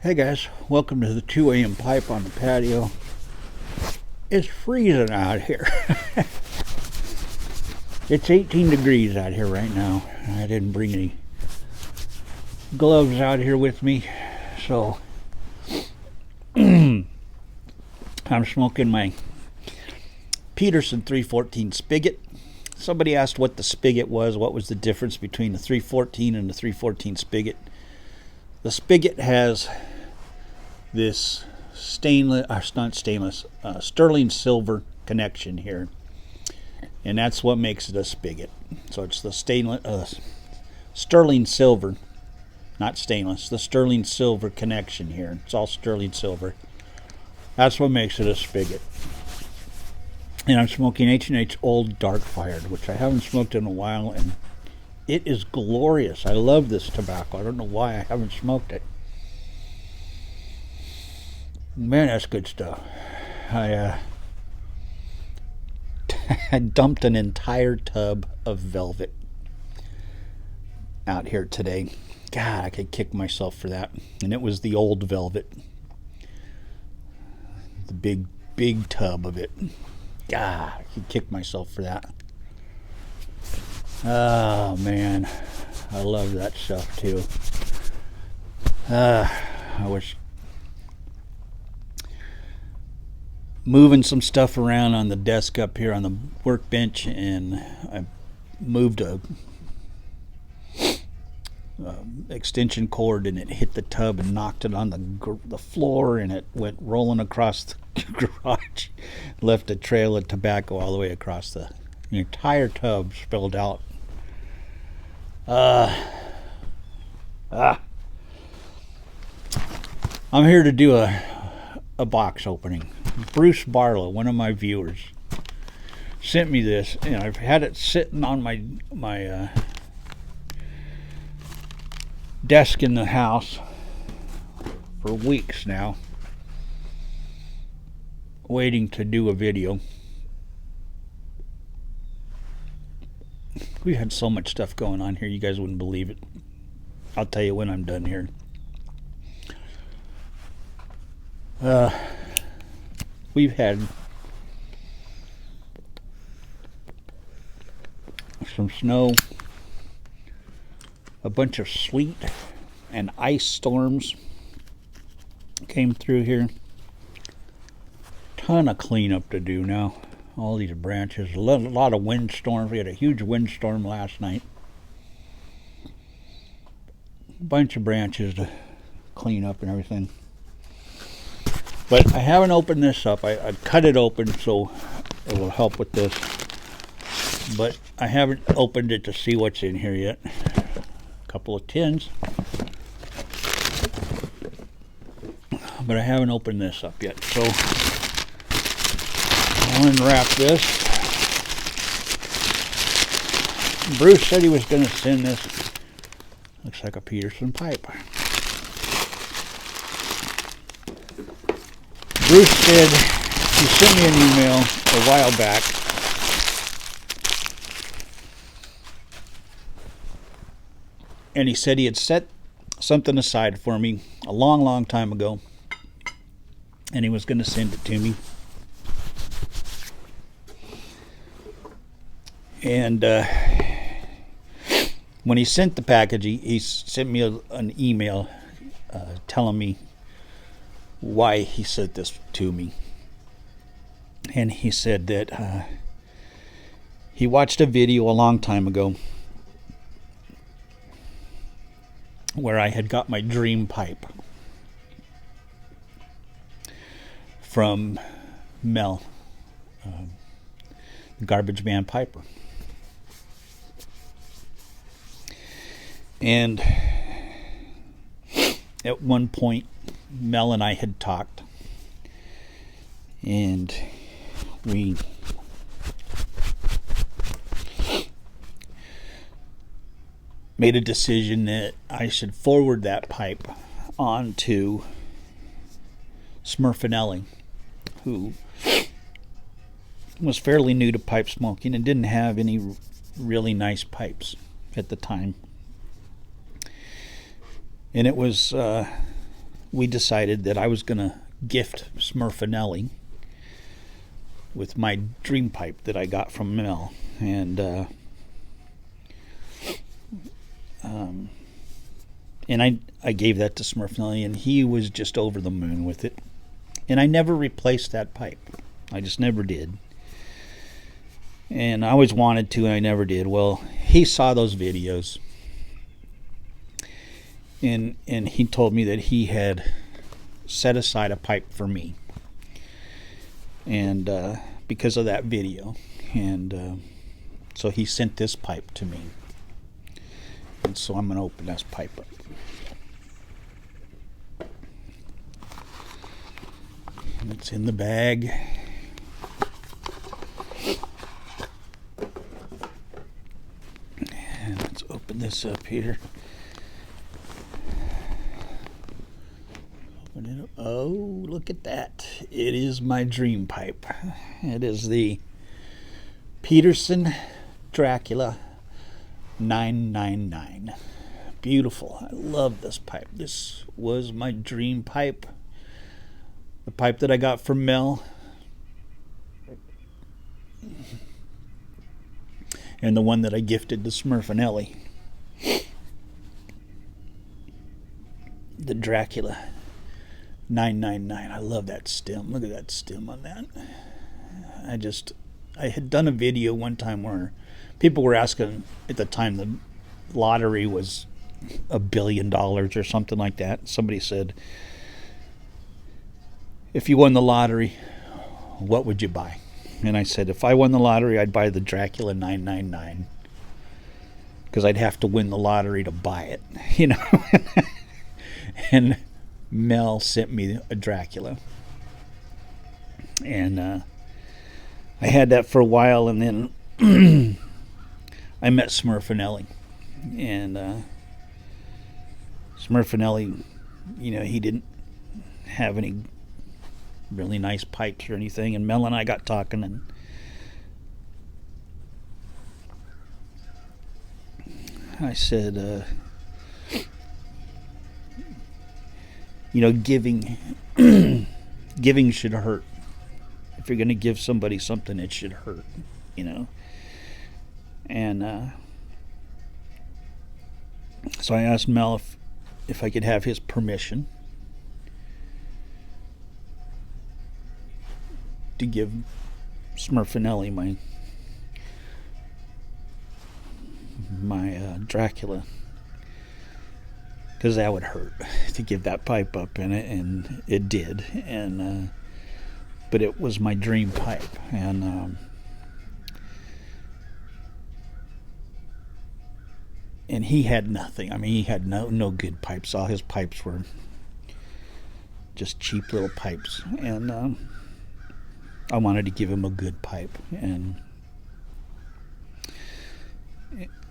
Hey guys, welcome to the 2 a.m. pipe on the patio. It's freezing out here. It's 18 degrees out here right now. I didn't bring any gloves out here with me, so I'm smoking my Peterson 314 spigot. Somebody asked what the spigot was, what was the difference between the 314 and the 314 spigot. The spigot has this sterling silver connection here, and that's what makes it a spigot. So it's the sterling silver, not stainless, the sterling silver connection here. It's all sterling silver. That's what makes it a spigot. And I'm smoking H&H Old Dark Fired, which I haven't smoked in a while, and it is glorious. I love this tobacco. I don't know why I haven't smoked it. Man, that's good stuff. I dumped an entire tub of velvet out here today. God, I could kick myself for that. And it was the old velvet. The big tub of it. God, I could kick myself for that. Oh man, I love that stuff too. I was moving some stuff around on the desk up here on the workbench, and I moved a extension cord, and it hit the tub and knocked it on the floor, and it went rolling across the garage, left a trail of tobacco all the way across the entire tub, spilled out. I'm here to do a box opening. Bruce Barlow, one of my viewers, sent me this, and I've had it sitting on my desk in the house for weeks now, waiting to do a video. We had so much stuff going on here, you guys wouldn't believe it. I'll tell you when I'm done here. We've had some snow, a bunch of sleet and ice storms came through here. Ton of cleanup to do now. All these branches, a lot of wind storms. We had a huge windstorm last night. A bunch of branches to clean up and everything. But I haven't opened this up. I cut it open so it will help with this. But I haven't opened it to see what's in here yet. A couple of tins. But I haven't opened this up yet. So I'll unwrap this. Bruce said he was going to send this. Looks like a Peterson pipe. Bruce said he sent me an email a while back and he said he had set something aside for me a long time ago, and he was going to send it to me. And when he sent the package, he sent me an email telling me why he sent this to me. And he said that he watched a video a long time ago where I had got my dream pipe from Mel, the garbage man piper. And at one point, Mel and I had talked, and we made a decision that I should forward that pipe on to Smurfinelli, who was fairly new to pipe smoking and didn't have any really nice pipes at the time. And it was, we decided that I was going to gift Smurfinelli with my dream pipe that I got from Mel. And I gave that to Smurfinelli, and he was just over the moon with it. And I never replaced that pipe. I just never did. And I always wanted to, and I never did. Well, he saw those videos, and he told me that he had set aside a pipe for me, and because of that video, and so he sent this pipe to me, and so I'm going to open this pipe up. And it's in the bag. And let's open this up here. Open it up. Oh, look at that. It is my dream pipe. It is the Peterson Dracula 999. Beautiful. I love this pipe. This was my dream pipe. The pipe that I got from Mel, and the one that I gifted to Smurfinelli. The Dracula 999. I love that stem. Look at that stem on that. I had done a video one time where people were asking, at the time the lottery was $1 billion or something like that. Somebody said, if you won the lottery, what would you buy? And I said, if I won the lottery, I'd buy the Dracula 999, because I'd have to win the lottery to buy it, you know. And Mel sent me a Dracula, and I had that for a while, and then I met Smurfinelli, and Smurfinelli, you know, he didn't have any really nice pipes or anything, and Mel and I got talking, and I said, you know, giving should hurt. If you're going to give somebody something, it should hurt, you know. And so I asked Mel if I could have his permission to give Smurfinelli my Dracula, because that would hurt to give that pipe up, and it did, and but it was my dream pipe, and he had nothing. I mean, he had no good pipes. All his pipes were just cheap little pipes, and I wanted to give him a good pipe, and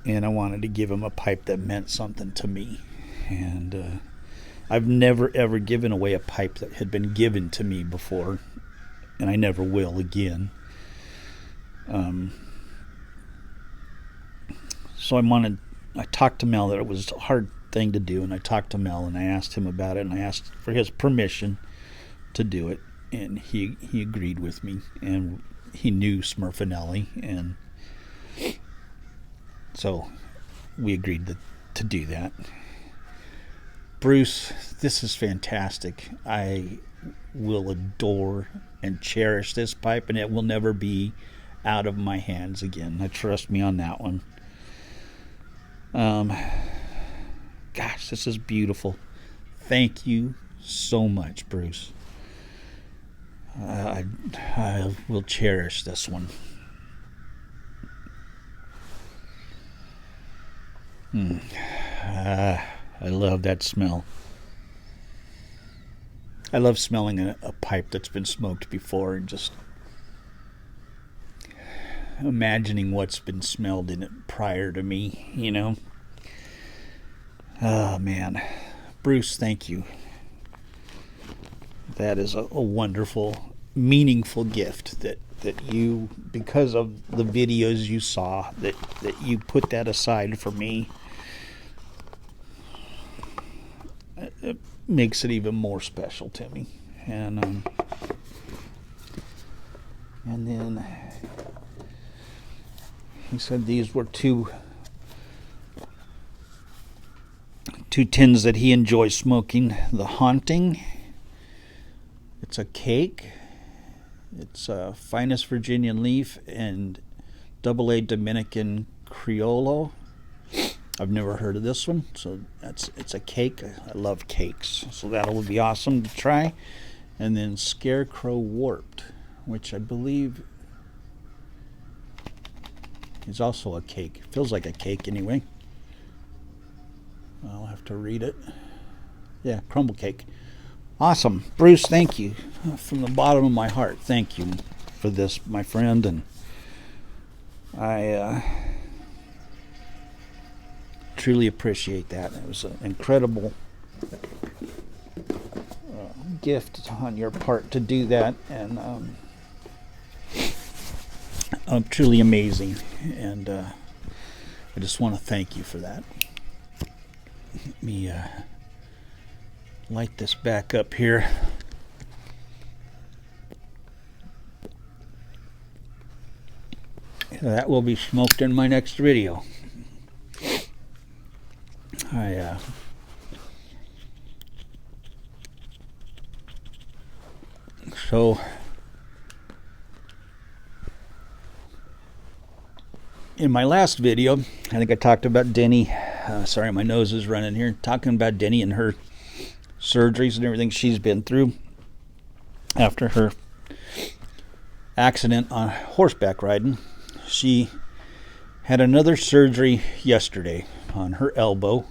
I wanted to give him a pipe that meant something to me. And I've never ever given away a pipe that had been given to me before, and I never will again. So I talked to Mel that it was a hard thing to do, and I talked to Mel and I asked him about it, and I asked for his permission to do it. And he agreed with me, and he knew Smurfinelli, and so we agreed to do that. Bruce, this is fantastic. I will adore and cherish this pipe, and it will never be out of my hands again. Trust me on that one. Gosh, this is beautiful. Thank you so much, Bruce. I will cherish this one. I love that smell. I love smelling a pipe that's been smoked before and just imagining what's been smelled in it prior to me, you know. Oh, man. Bruce, thank you. That is a wonderful, meaningful gift that you, because of the videos you saw, that you put that aside for me. It makes it even more special to me. And then he said these were two tins that he enjoys smoking. The Haunting. It's a cake. It's finest Virginian leaf and AA Dominican Criollo. I've never heard of this one, so it's a cake. I love cakes, so that will be awesome to try. And then Scarecrow Warped, which I believe is also a cake. Feels like a cake anyway. I'll have to read it. Yeah, crumble cake. Awesome. Bruce, thank you. From the bottom of my heart, thank you for this, my friend. And I truly appreciate that. It was an incredible gift on your part to do that, and truly amazing. And I just want to thank you for that. Let me light this back up here. That will be smoked in my next video. So in my last video, I think I talked about Denny. Sorry, my nose is running here. Talking about Denny and her surgeries and everything she's been through after her accident on horseback riding. She had another surgery yesterday on her elbow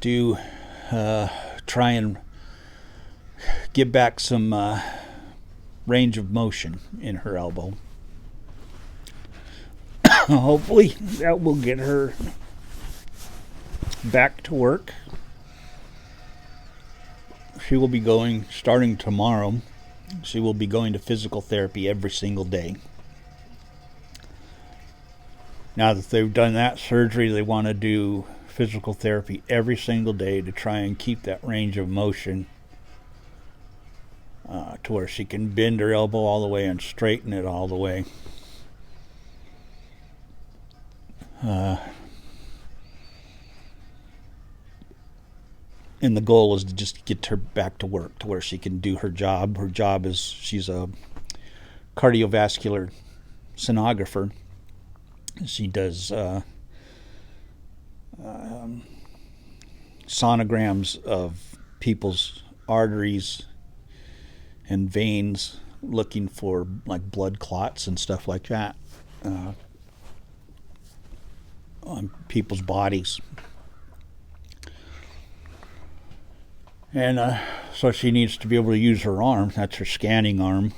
to try and get back some range of motion in her elbow. Hopefully that will get her back to work. She will be going, starting tomorrow, she will be going to physical therapy every single day. Now that they've done that surgery, they want to do physical therapy every single day to try and keep that range of motion to where she can bend her elbow all the way and straighten it all the way. And the goal is to just get her back to work to where she can do her job. Her job is, she's a cardiovascular sonographer. She does sonograms of people's arteries and veins, looking for like blood clots and stuff like that on people's bodies. And so she needs to be able to use her arm. That's her scanning arm,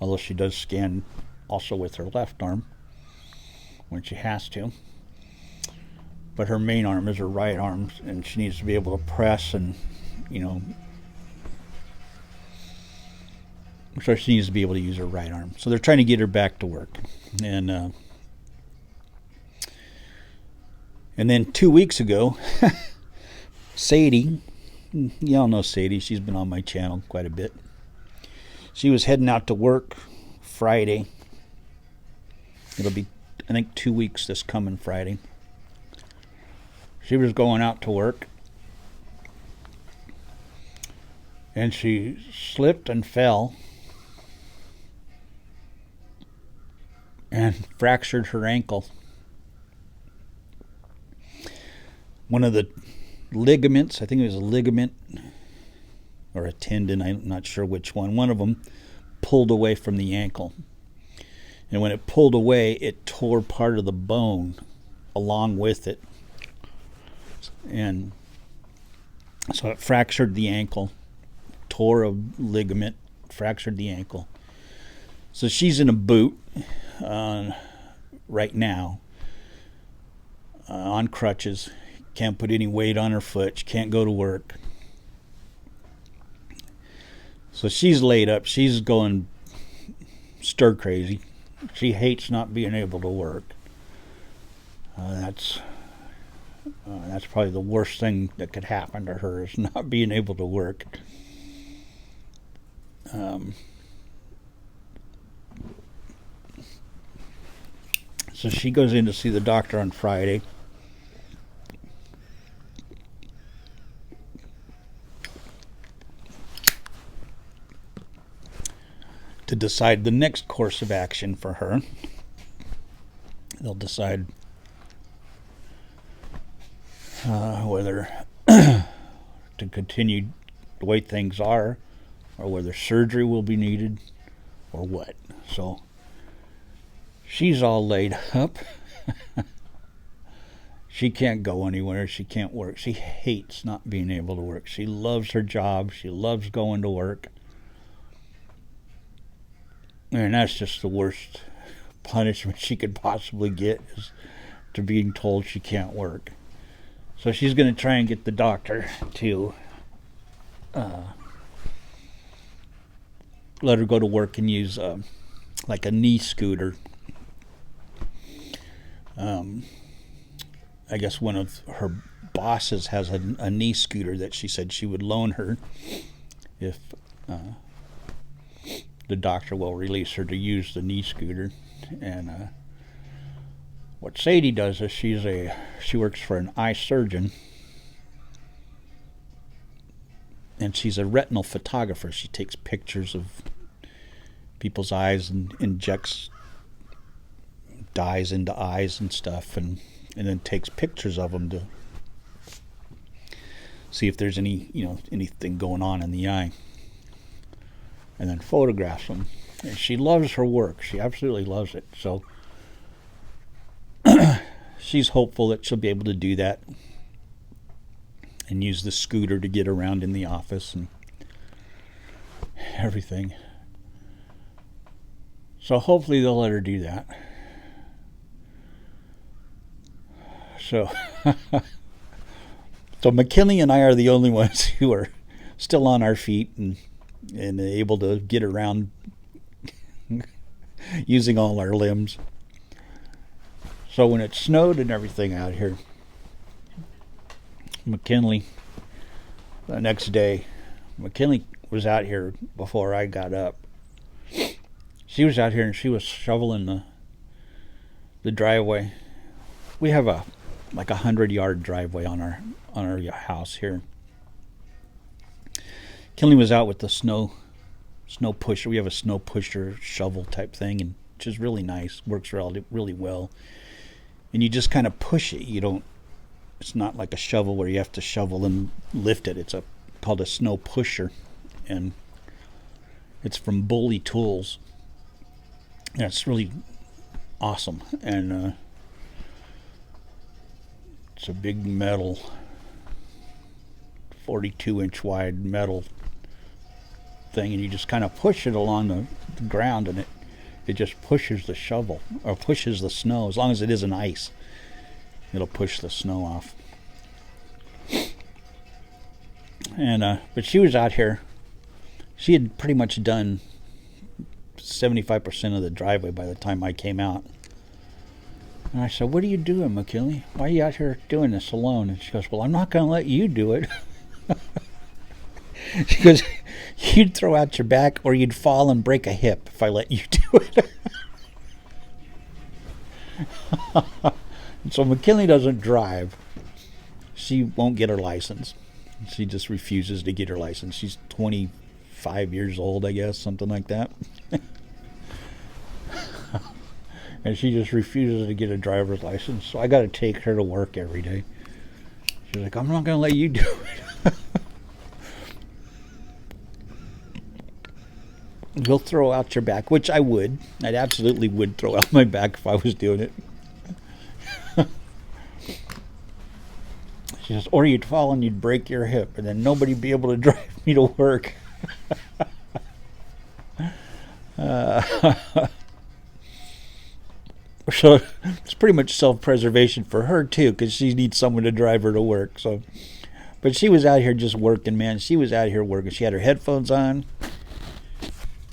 although she does scan also with her left arm when she has to. But her main arm is her right arm, and she needs to be able to press and, so she needs to be able to use her right arm. So they're trying to get her back to work. And then 2 weeks ago, Sadie, y'all know Sadie, she's been on my channel quite a bit. She was heading out to work Friday. It'll be, I think, 2 weeks this coming Friday. She was going out to work, and she slipped and fell and fractured her ankle. One of the ligaments, I think it was a ligament or a tendon, I'm not sure which one of them pulled away from the ankle. And when it pulled away, it tore part of the bone along with it. And So it fractured the ankle, tore a ligament, fractured the ankle. So she's in a boot right now, on crutches. Can't put any weight on her foot. She can't go to work. So she's laid up. She's going stir crazy. She hates not being able to work. That's probably the worst thing that could happen to her, is not being able to work. So she goes in to see the doctor on Friday. To decide the next course of action for her. They'll decide whether to continue the way things are, or whether surgery will be needed, or what. So she's all laid up. She can't go anywhere. She can't work. She hates not being able to work. She loves her job. She loves going to work. And that's just the worst punishment she could possibly get, is to being told she can't work. So she's going to try and get the doctor to let her go to work and use like a knee scooter. I guess one of her bosses has a knee scooter that she said she would loan her if the doctor will release her to use the knee scooter. And what Sadie does is she works for an eye surgeon, and she's a retinal photographer. She takes pictures of people's eyes and injects dyes into eyes and stuff, and then takes pictures of them to see if there's anything going on in the eye, and then photographs them. And she loves her work. She absolutely loves it. So she's hopeful that she'll be able to do that and use the scooter to get around in the office and everything. So hopefully they'll let her do that. So McKinley and I are the only ones who are still on our feet and able to get around using all our limbs. So when it snowed and everything out here, McKinley, the next day, McKinley was out here before I got up. She was out here and she was shoveling the driveway. We have a 100-yard driveway on our house here. Kinley was out with the snow pusher. We have a snow pusher shovel type thing, and which is really nice. Works really well. And you just kind of push it. It's not like a shovel where you have to shovel and lift it. It's called a snow pusher, and it's from Bully Tools. And it's really awesome. And it's a big metal, 42-inch wide metal thing, and you just kind of push it along the ground, and it just pushes the shovel, or pushes the snow. As long as it isn't ice, it'll push the snow off. And but she was out here. She had pretty much done 75% of the driveway by the time I came out. And I said, "What are you doing, McKinley? Why are you out here doing this alone?" And she goes, "Well, I'm not going to let you do it." She goes, "You'd throw out your back, or you'd fall and break a hip if I let you do it." And so McKinley doesn't drive. She won't get her license. She just refuses to get her license. She's 25 years old, I guess, something like that. And she just refuses to get a driver's license. So I got to take her to work every day. She's like, "I'm not going to let you do it." You'll throw out your back, which I would. I'd absolutely would throw out my back if I was doing it. She says, or you'd fall and you'd break your hip, and then nobody'd be able to drive me to work. So it's pretty much self-preservation for her too, because she needs someone to drive her to work. So, but she was out here just working, man. She was out here working. She had her headphones on,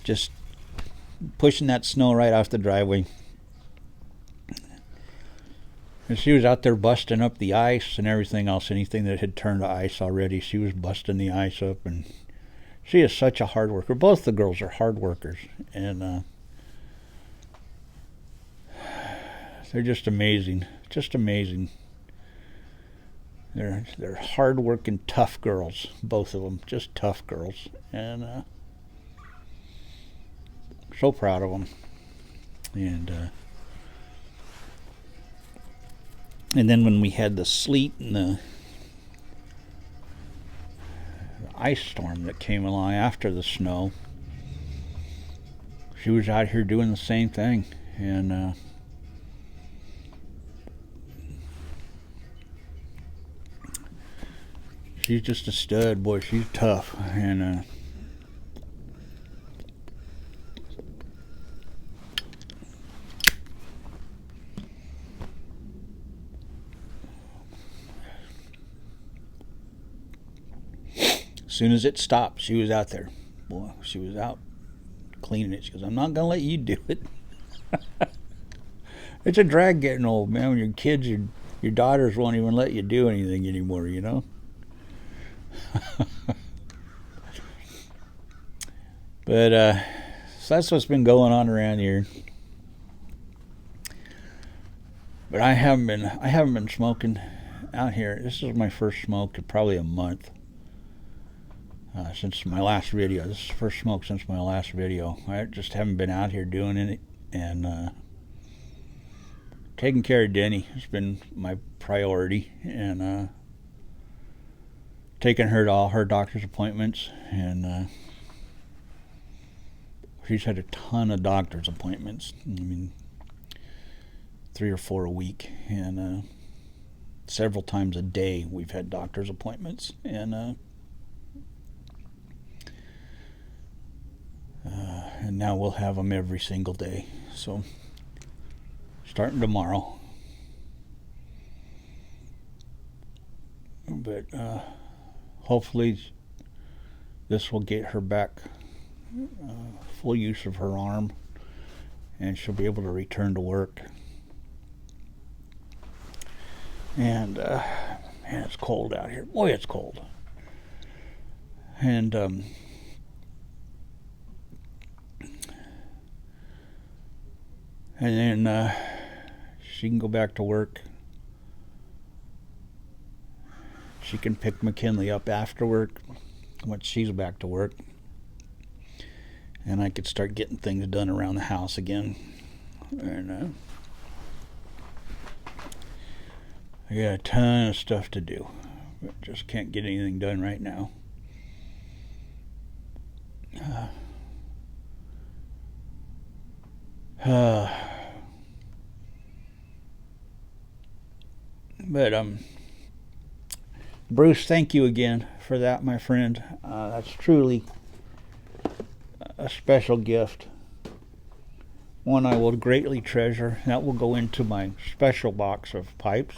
just pushing that snow right off the driveway. And she was out there busting up the ice and everything else. Anything that had turned to ice already, she was busting the ice up. And she is such a hard worker. Both the girls are hard workers, and they're just amazing. Just amazing. They're hard-working, tough girls. Both of them, just tough girls, and so proud of them. And then when we had the sleet and the ice storm that came along after the snow, she was out here doing the same thing, and she's just a stud, boy. She's tough, and as soon as it stopped, she was out there. Boy, she was out cleaning it. She goes, I'm not going to let you do it. It's a drag getting old, man. When your kids, your daughters won't even let you do anything anymore, you know? But so that's what's been going on around here. But I haven't been smoking out here. This is my first smoke in probably a month. Since my last video. This is the first smoke since my last video. I just haven't been out here doing it, and taking care of Denny has been my priority, and taking her to all her doctor's appointments, and she's had a ton of doctor's appointments. I mean, 3 or 4 a week, and several times a day we've had doctor's appointments, and now we'll have them every single day. So starting tomorrow. But hopefully this will get her back full use of her arm, and she'll be able to return to work. And man, it's cold out here. Boy, it's cold. And then she can go back to work. She can pick McKinley up after work once she's back to work. And I could start getting things done around the house again. And I got a ton of stuff to do, but just can't get anything done right now. But Bruce, thank you again for that, my friend. That's truly a special gift, one I will greatly treasure. That will go into my special box of pipes.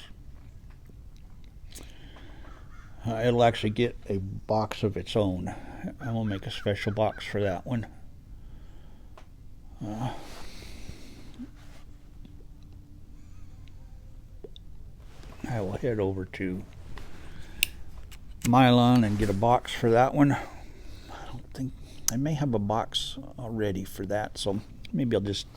It'll actually get a box of its own. I will make a special box for that one. I will head over to Mylon and get a box for that one. I don't think I may have a box already for that, so maybe I'll just,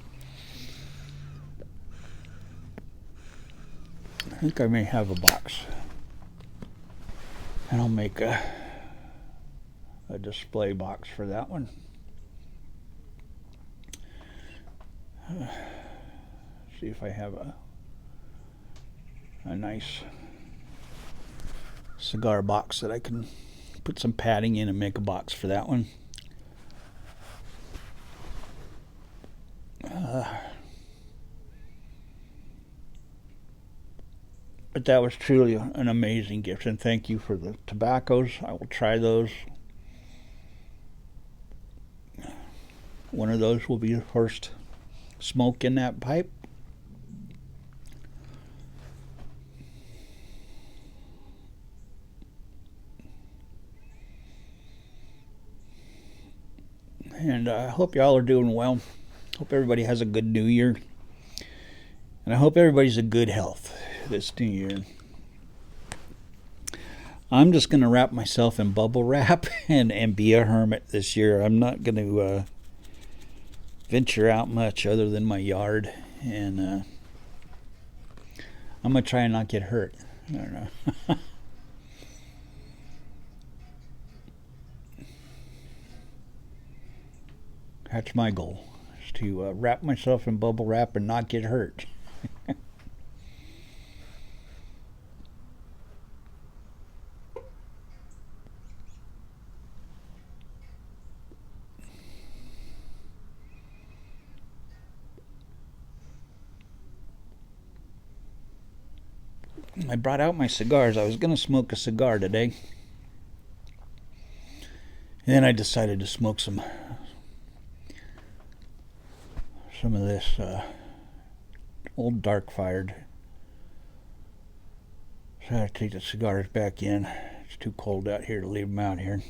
I think I may have a box, and I'll make a display box for that one. See if I have a nice cigar box that I can put some padding in and make a box for that one. But that was truly an amazing gift, and thank you for the tobaccos. I will try those. One of those will be the first smoke in that pipe. And I hope y'all are doing well. Hope everybody has a good new year. And I hope everybody's in good health this new year. I'm just going to wrap myself in bubble wrap and be a hermit this year. I'm not going to venture out much other than my yard. And I'm going to try and not get hurt. I don't know. That's my goal, is to wrap myself in bubble wrap and not get hurt. I brought out my cigars. I was going to smoke a cigar today. And then I decided to smoke some of this old dark fired. So I have to take the cigars back in. It's too cold out here to leave them out here.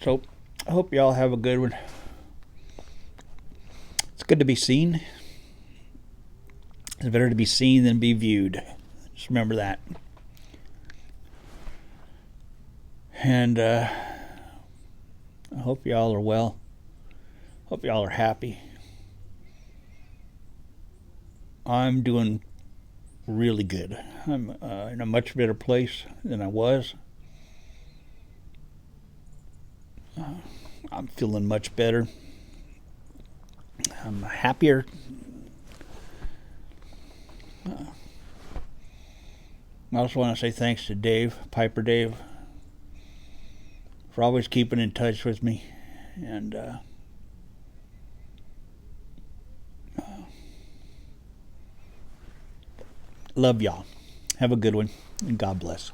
So I hope y'all have a good one. It's good to be seen. It's better to be seen than be viewed. Just remember that. And I hope y'all are well. Hope y'all are happy. I'm doing really good. I'm in a much better place than I was. I'm feeling much better. I'm happier. I also want to say thanks to Dave, Piper Dave, for always keeping in touch with me. And love y'all. Have a good one, and God bless.